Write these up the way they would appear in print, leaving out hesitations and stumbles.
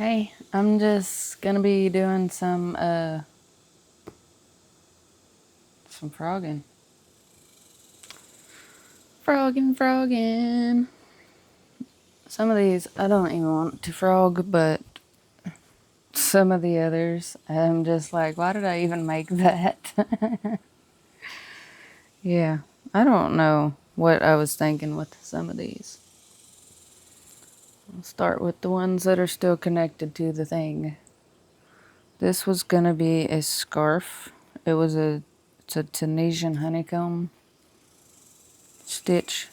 Hey, I'm just gonna be doing some frogging. Frogging. Some of these I don't even want to frog, but some of the others I'm just like, why did I even make that? Yeah, I don't know what I was thinking with some of these. I'll start with the ones that are still connected to the thing. This was gonna be a scarf. It's a Tunisian honeycomb stitch.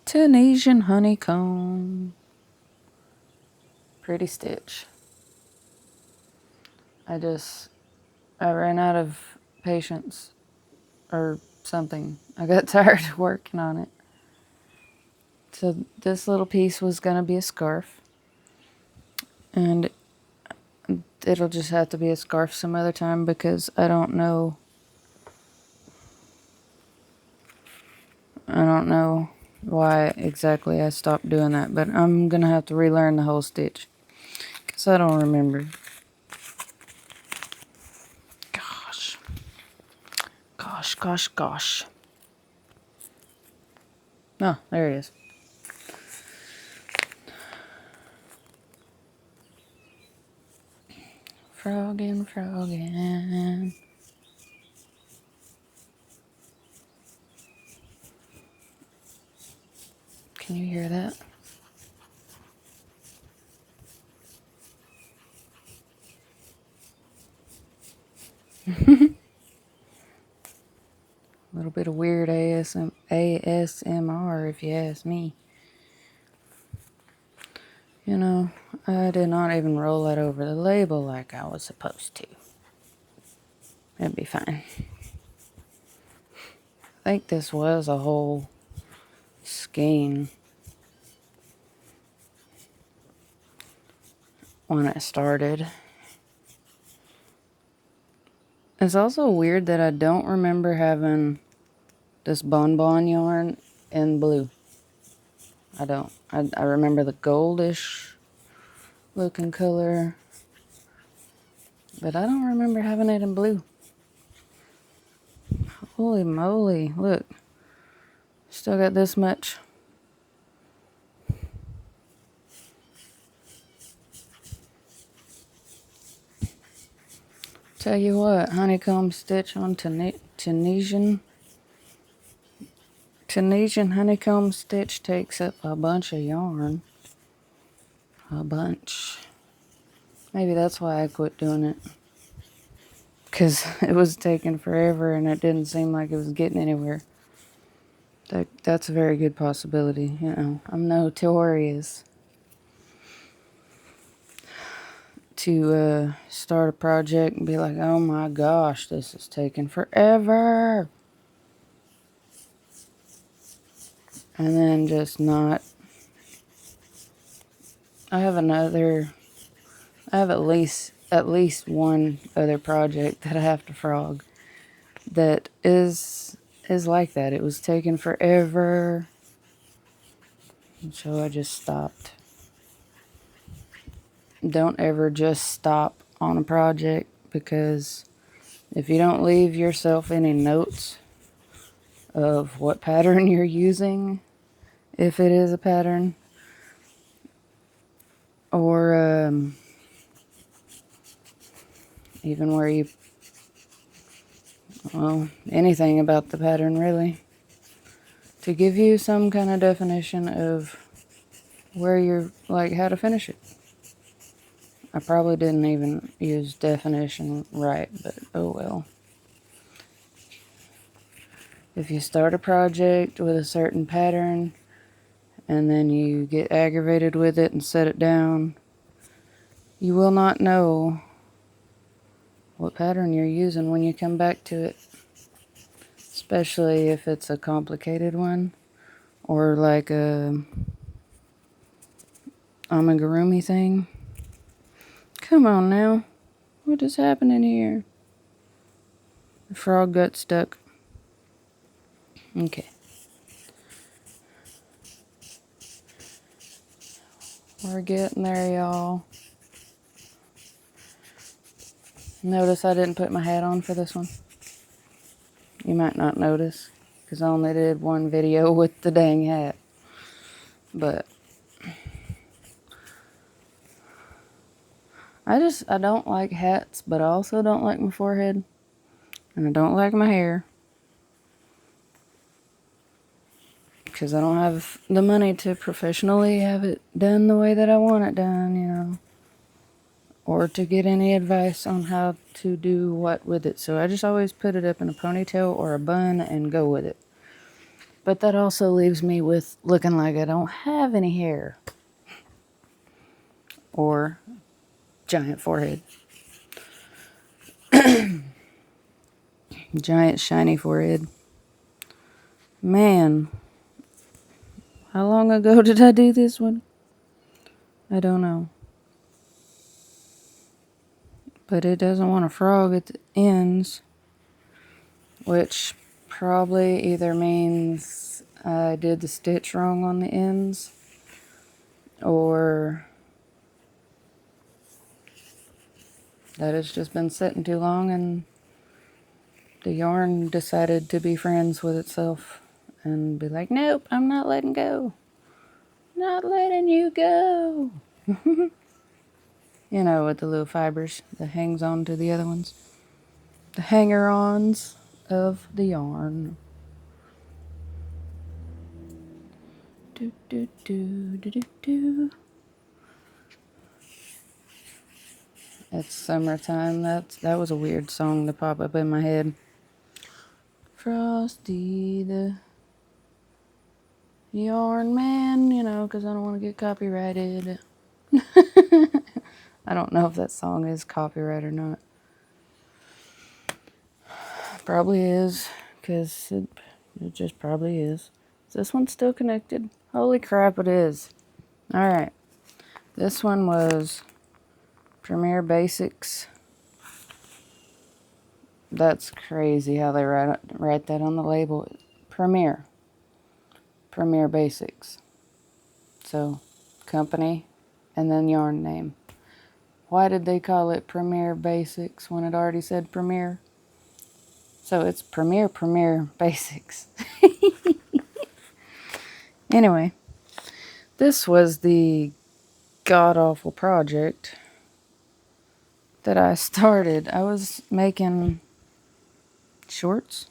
Tunisian honeycomb. Pretty stitch. I ran out of patience or something. I got tired of working on it. So this little piece was gonna be a scarf. And it'll just have to be a scarf some other time because I don't know why exactly I stopped doing that, but I'm gonna have to relearn the whole stitch because I don't remember. Gosh. Oh, there it is. Frogging. Can you hear that? A little bit of weird ASMR, if you ask me. You know, I did not even roll that over the label like I was supposed to. It'd be fine. I think this was a whole skein when I started. It's also weird that I don't remember having this bonbon yarn in blue. I don't. I remember the goldish looking color, but I don't remember having it in blue. Holy moly, look. Still got this much. Tell you what, honeycomb stitch on Tunisian honeycomb stitch takes up a bunch of yarn. A bunch. Maybe that's why I quit doing it. Because it was taking forever and it didn't seem like it was getting anywhere. That's a very good possibility. You know, I'm notorious to start a project and be like, oh my gosh, this is taking forever. And then just not. I have at least one other project that I have to frog that is like that. It was taking forever. And so I just stopped. Don't ever just stop on a project, because if you don't leave yourself any notes of what pattern you're using, if it is a pattern, or even where you, well, anything about the pattern really, to give you some kind of definition of where you're, like, how to finish it. I probably didn't even use definition right, but oh well. If you start a project with a certain pattern and then you get aggravated with it and set it down, you will not know what pattern you're using when you come back to it. Especially if it's a complicated one, or like a amigurumi thing. Come on now. What is happening here? The frog got stuck. Okay. We're getting there, y'all. Notice I didn't put my hat on for this one. You might not notice, because I only did one video with the dang hat. But I don't like hats, but I also don't like my forehead. And I don't like my hair. Because I don't have the money to professionally have it done the way that I want it done, you know. Or to get any advice on how to do what with it. So I just always put it up in a ponytail or a bun and go with it. But that also leaves me with looking like I don't have any hair. Or giant forehead. Giant shiny forehead. Man, how long ago did I do this one? I don't know. But it doesn't want a frog at the ends, which probably either means I did the stitch wrong on the ends, or that it's just been sitting too long and the yarn decided to be friends with itself and be like, nope, I'm not letting go. Not letting you go. You know, with the little fibers that hangs on to the other ones. The hanger-ons of the yarn. Do, do, do, do, do, do. It's summertime. That was a weird song to pop up in my head. Frosty the Yarn Man, you know, because I don't want to get copyrighted. I don't know if that song is copyright or not. Probably is, because it just probably is. Is this one still connected? Holy crap, it is. Alright. This one was Premier Basics. That's crazy how they write that on the label. Premier Basics. So, company and then yarn name. Why did they call it Premier Basics when it already said Premier? So it's Premier Basics. Anyway, this was the god-awful project that I started. I was making shorts.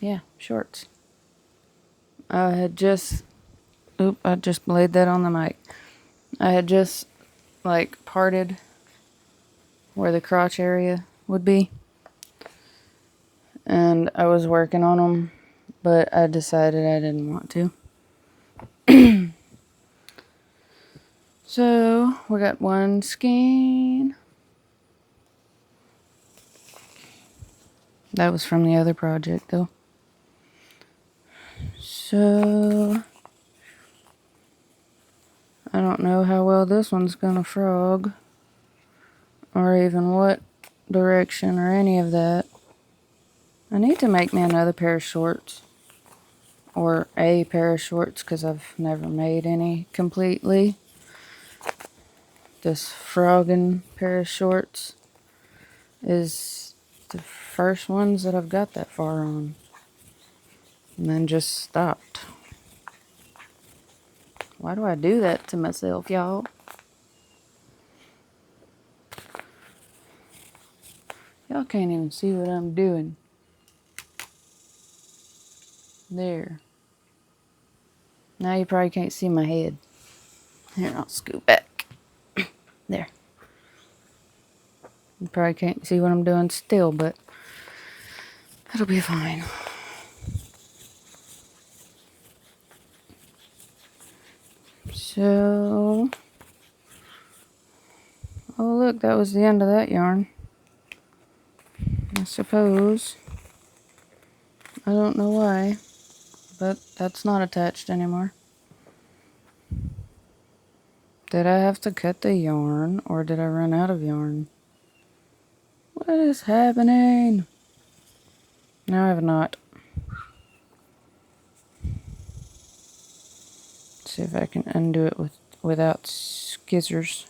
Yeah, shorts. I had just... Oop, I just laid that on the mic. I had just, like, parted where the crotch area would be. And I was working on them, but I decided I didn't want to. So, we got one skein. That was from the other project, though. So, I don't know how well this one's gonna frog, or even what direction, or any of that. I need to make me another pair of shorts, or a pair of shorts, because I've never made any completely. This frogging pair of shorts is the first ones that I've got that far on, and then just stopped. Why do I do that to myself, y'all? Y'all can't even see what I'm doing. There. Now you probably can't see my head. Here, I'll scoot back. There. You probably can't see what I'm doing still, but it'll be fine. So... Oh, look, that was the end of that yarn. I suppose. I don't know why, but that's not attached anymore. Did I have to cut the yarn, or did I run out of yarn? What is happening? No, I have not. Let's see if I can undo it with without scissors.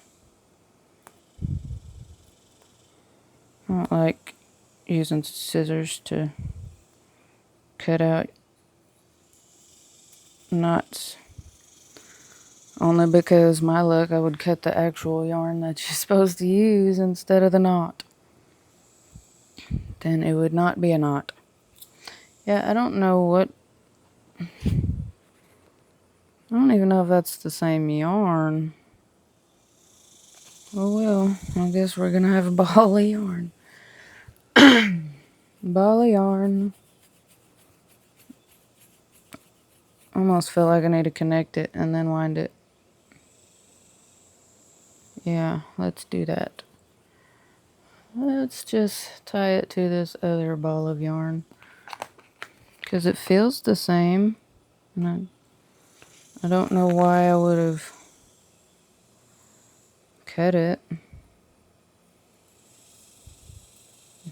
I don't like using scissors to cut out knots. Only because my luck, I would cut the actual yarn that you're supposed to use instead of the knot. Then it would not be a knot. Yeah, I don't know what... I don't even know if that's the same yarn. Oh well, I guess we're gonna have a ball of yarn. Ball of yarn. Almost feel like I need to connect it and then wind it. Yeah, let's do that. Let's just tie it to this other ball of yarn. Because it feels the same. And I don't know why I would have cut it.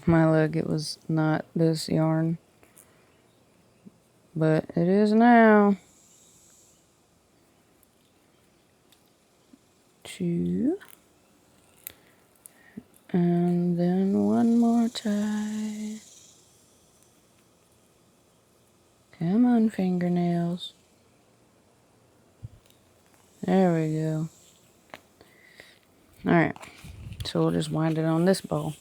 My luck, it was not this yarn. But it is now. 2. And then one more tie. Come on, fingernails. There we go. Alright, so we'll just wind it on this ball.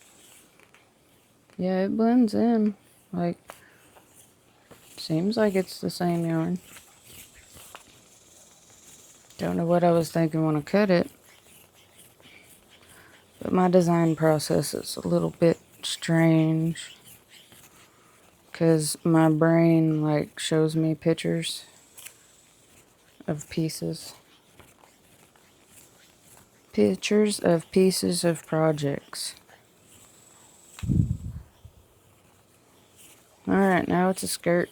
Yeah, it blends in. Like, seems like it's the same yarn. Don't know what I was thinking when I cut it. But my design process is a little bit strange. Because my brain, like, shows me pictures of pieces. Pictures of pieces of projects. Alright, now it's a skirt.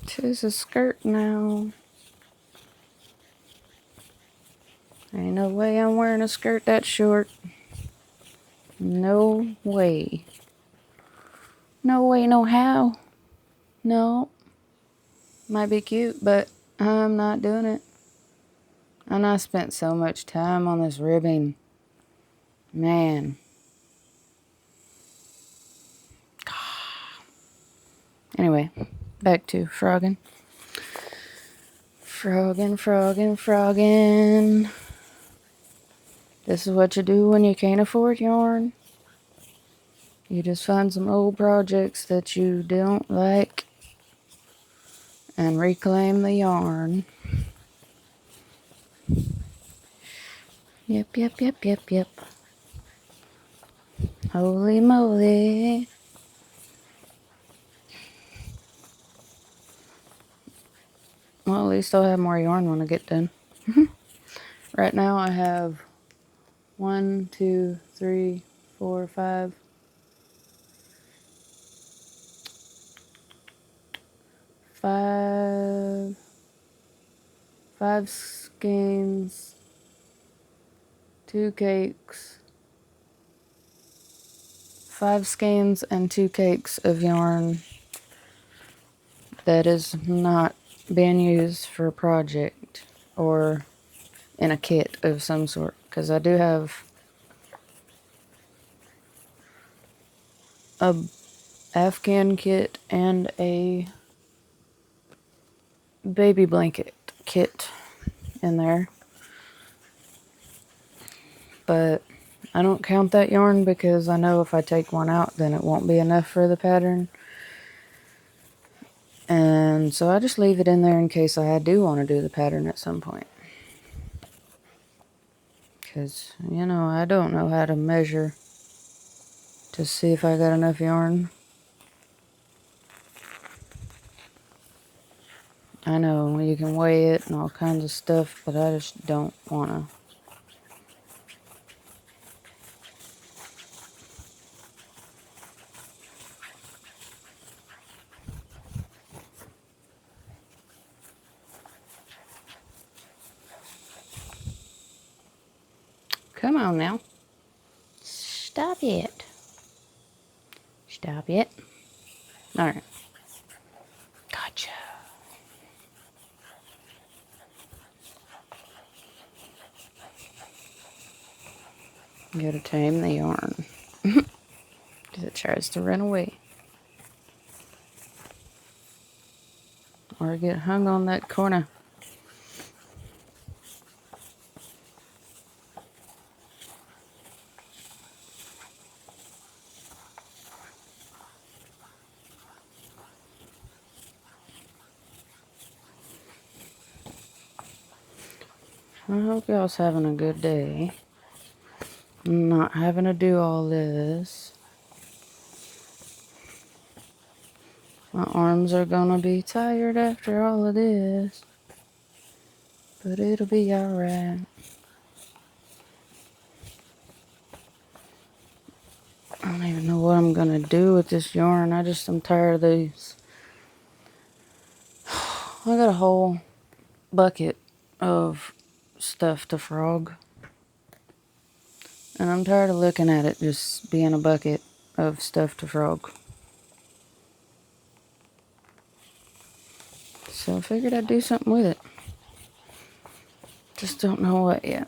Tis a skirt now. Ain't no way I'm wearing a skirt that short. No way. No way, no how. No. Might be cute, but I'm not doing it. And I spent so much time on this ribbing. Man. Anyway, back to frogging. Frogging, frogging, frogging. This is what you do when you can't afford yarn. You just find some old projects that you don't like and reclaim the yarn. Yep, yep, yep, yep, yep. Holy moly. Well, at least I'll have more yarn when I get done. Right now I have 1, 2, 3, 4, 5. 5 skeins, 2 cakes, 5 skeins and 2 cakes of yarn that is not being used for a project or in a kit of some sort. Because I do have a Afghan kit and a baby blanket kit in there. But I don't count that yarn because I know if I take one out, then it won't be enough for the pattern. And so I just leave it in there in case I do want to do the pattern at some point. Because, you know, I don't know how to measure to see if I got enough yarn. I know you can weigh it and all kinds of stuff, but I just don't want to. Come on now. Stop it. Stop it. Alright. Gotcha. Gotta tame the yarn. Because it tries to run away. Or get hung on that corner. I hope y'all's having a good day. Not having to do all this. My arms are gonna be tired after all of this. But it'll be alright. I don't even know what I'm gonna do with this yarn. I'm tired of these. I got a whole bucket of stuff to frog. And I'm tired of looking at it just being a bucket of stuff to frog. So I figured I'd do something with it. Just don't know what yet.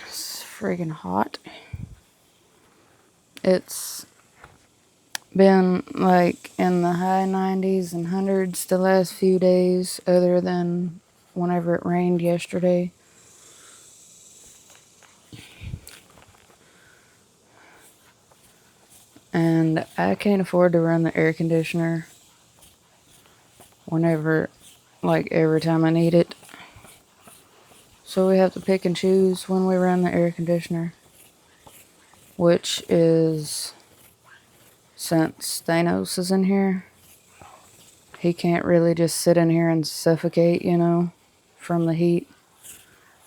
It's friggin' hot. It's been like in the high 90s and hundreds the last few days, other than whenever it rained yesterday. And I can't afford to run the air conditioner every time I need it. So we have to pick and choose when we run the air conditioner. Which is, since Thanos is in here, he can't really just sit in here and suffocate, from the heat.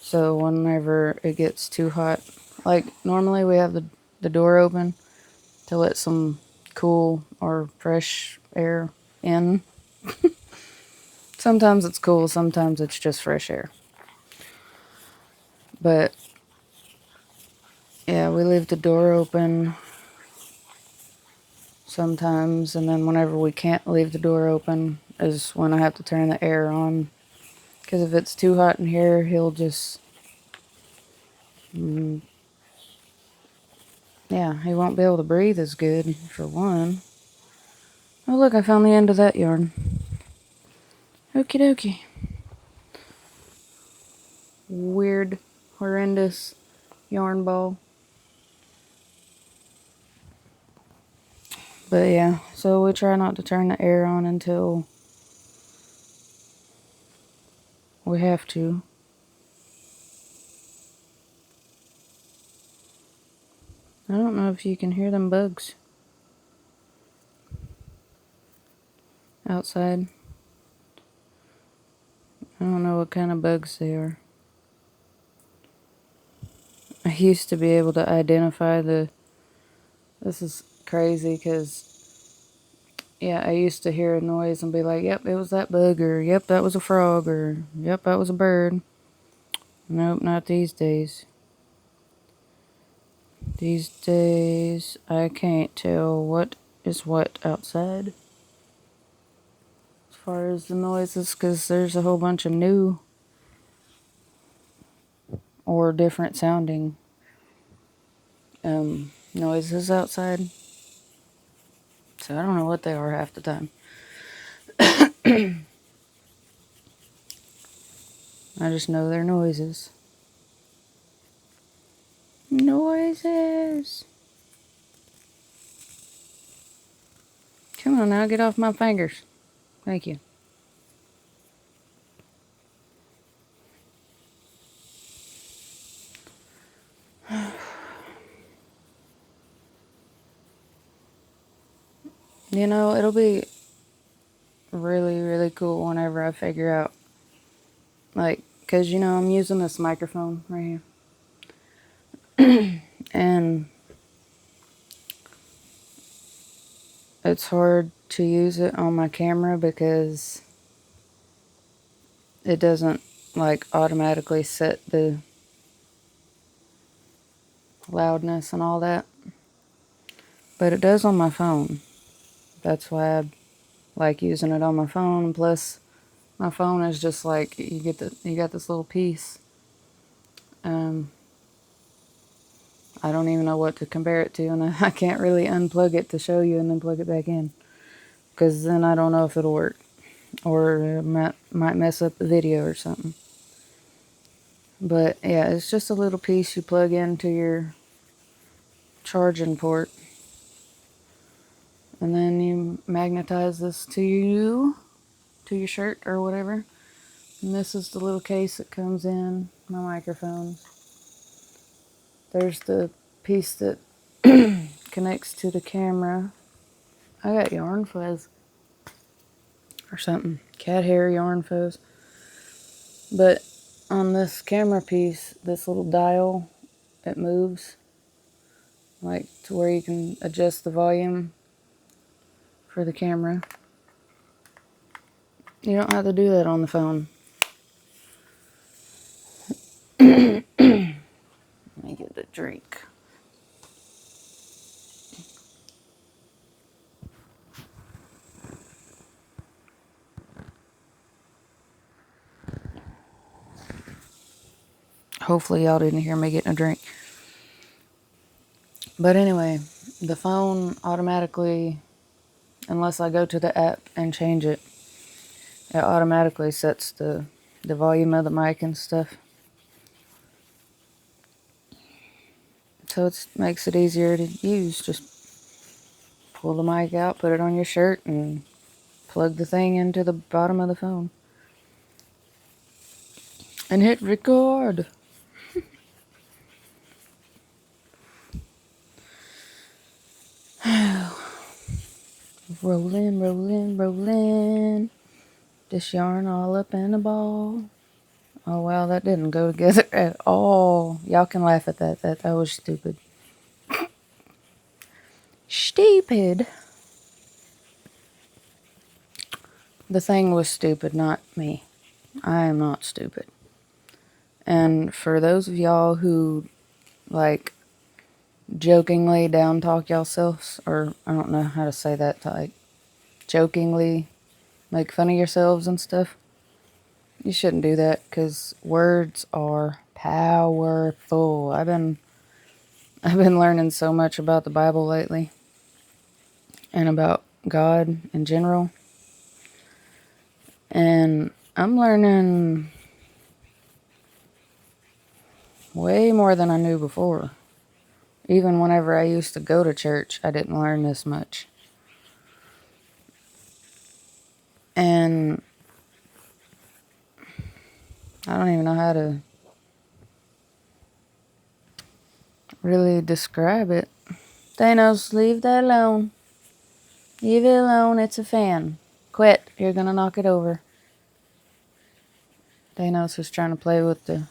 So whenever it gets too hot, like normally we have the door open to let some cool or fresh air in. Sometimes it's cool, sometimes it's just fresh air. But yeah, we leave the door open sometimes, and then whenever we can't leave the door open is when I have to turn the air on. Because if it's too hot in here, he'll just... yeah, he won't be able to breathe as good, for one. Oh look, I found the end of that yarn. Okie dokie. Weird, horrendous yarn ball. But yeah, so we try not to turn the air on until we have to. I don't know if you can hear them bugs outside. I don't know what kind of bugs they are. I used to be able to identify this is crazy because, yeah, I used to hear a noise and be like, yep, it was that bug, or yep, that was a frog, or yep, that was a bird. Nope, not these days. These days, I can't tell what is what outside as far as the noises, because there's a whole bunch of new or different sounding noises outside. So I don't know what they are half the time. I just know they're noises. Noises! Come on now, get off my fingers. Thank you. It'll be really, really cool whenever I figure out, because, I'm using this microphone right here. And it's hard to use it on my camera because it doesn't, automatically set the loudness and all that. But it does on my phone. That's why I like using it on my phone. Plus, my phone is just you got this little piece Um, I don't even know what to compare it to, and I can't really unplug it to show you and then plug it back in, because then I don't know if it'll work, or it might mess up the video or something. But yeah, it's just a little piece you plug into your charging port, and then you magnetize this to your shirt or whatever. And this is the little case that comes in my microphone. There's the piece that connects to the camera. I got yarn fuzz or something. Cat hair yarn fuzz. But on this camera piece, this little dial, it moves. Like to where you can adjust the volume for the camera. You don't have to do that on the phone. Let me get a drink. Hopefully y'all didn't hear me getting a drink. But anyway, the phone automatically, unless I go to the app and change it, it automatically sets the volume of the mic and stuff. So it makes it easier to use. Just pull the mic out, put it on your shirt, and plug the thing into the bottom of the phone. And hit record. Rolling, rolling, rolling. This yarn all up in a ball. Oh wow, that didn't go together at all. Y'all can laugh at that. That was stupid. Stupid. The thing was stupid, not me. I am not stupid. And for those of y'all who, like, jokingly down talk yourselves, or I don't know how to say that, like, jokingly make fun of yourselves and stuff, you shouldn't do that, because words are powerful. I've been learning so much about the Bible lately, and about God in general. And I'm learning way more than I knew before. Even whenever I used to go to church, I didn't learn this much. And I don't even know how to really describe it. Thanos, leave that alone. Leave it alone, it's a fan. Quit, you're gonna knock it over. Thanos was trying to play with the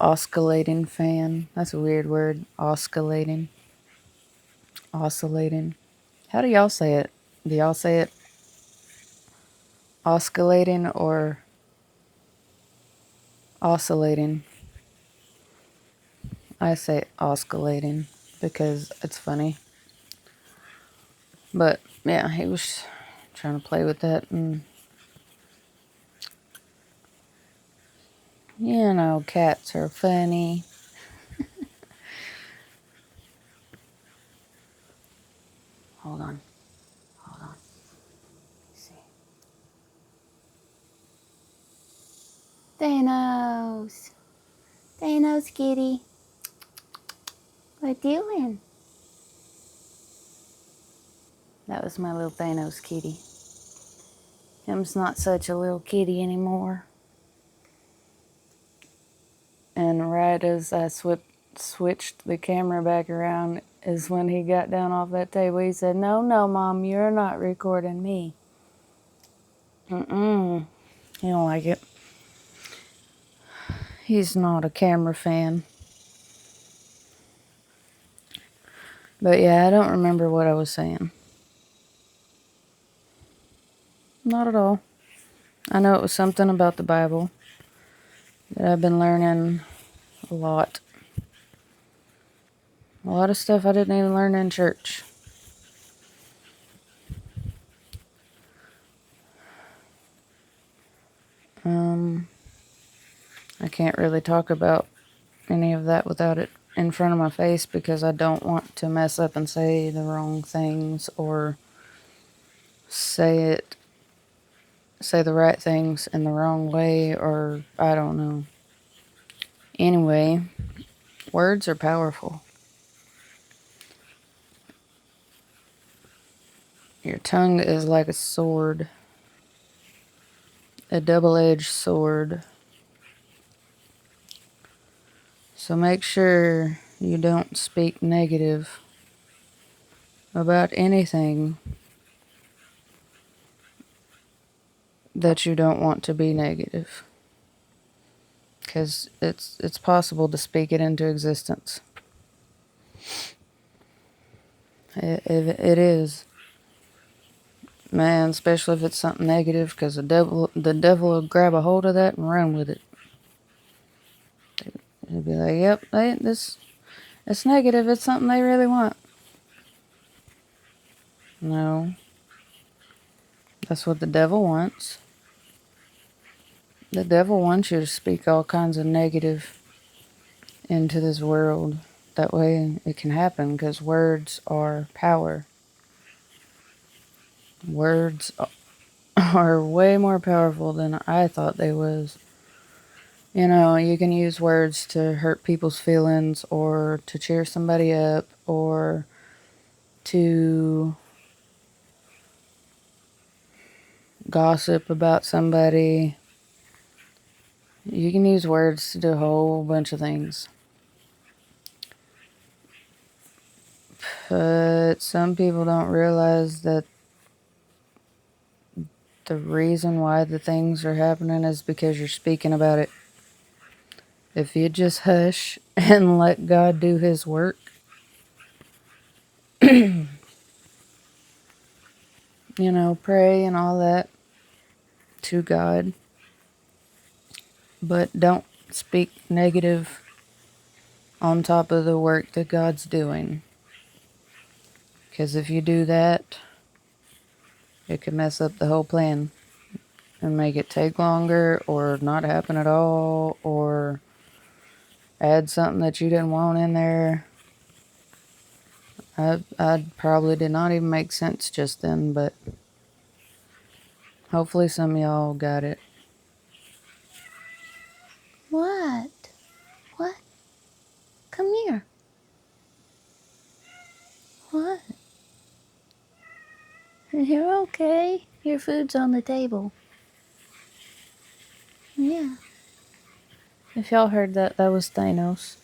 oscillating fan. That's a weird word. Oscillating. Oscillating. How do y'all say it? Do y'all say it oscillating or oscillating? I say oscillating because it's funny. But yeah, he was trying to play with that, and you know, cats are funny. Hold on. Let's see. Thanos. Thanos kitty. What doing? That was my little Thanos kitty. Him's not such a little kitty anymore. And right as I switched the camera back around is when he got down off that table. He said, "No, Mom, you're not recording me." Mm-mm. He don't like it. He's not a camera fan. But yeah, I don't remember what I was saying. Not at all. I know it was something about the Bible that I've been learning a lot. A lot of stuff I didn't even learn in church. I can't really talk about any of that without it in front of my face because I don't want to mess up and say the wrong things or say the right things in the wrong way, or I don't know. Anyway, words are powerful. Your tongue is like a sword, a double-edged sword. So make sure you don't speak negative about anything that you don't want to be negative. Because it's possible to speak it into existence. It is. Man, especially if it's something negative, because the devil will grab a hold of that and run with it. He'll be like, yep, it's negative, it's something they really want. No, that's what the devil wants. The devil wants you to speak all kinds of negative into this world. That way it can happen, because words are power. Words are way more powerful than I thought they was. You know, you can use words to hurt people's feelings or to cheer somebody up or to gossip about somebody. You can use words to do a whole bunch of things. But some people don't realize that the reason why the things are happening is because you're speaking about it. If you just hush and let God do His work, you know, pray and all that to God, but don't speak negative on top of the work that God's doing. Because if you do that, it could mess up the whole plan and make it take longer or not happen at all or add something that you didn't want in there. I probably did not even make sense just then, but hopefully some of y'all got it. What? What? Come here. What? You're okay. Your food's on the table. Yeah. If y'all heard that, that was Thanos.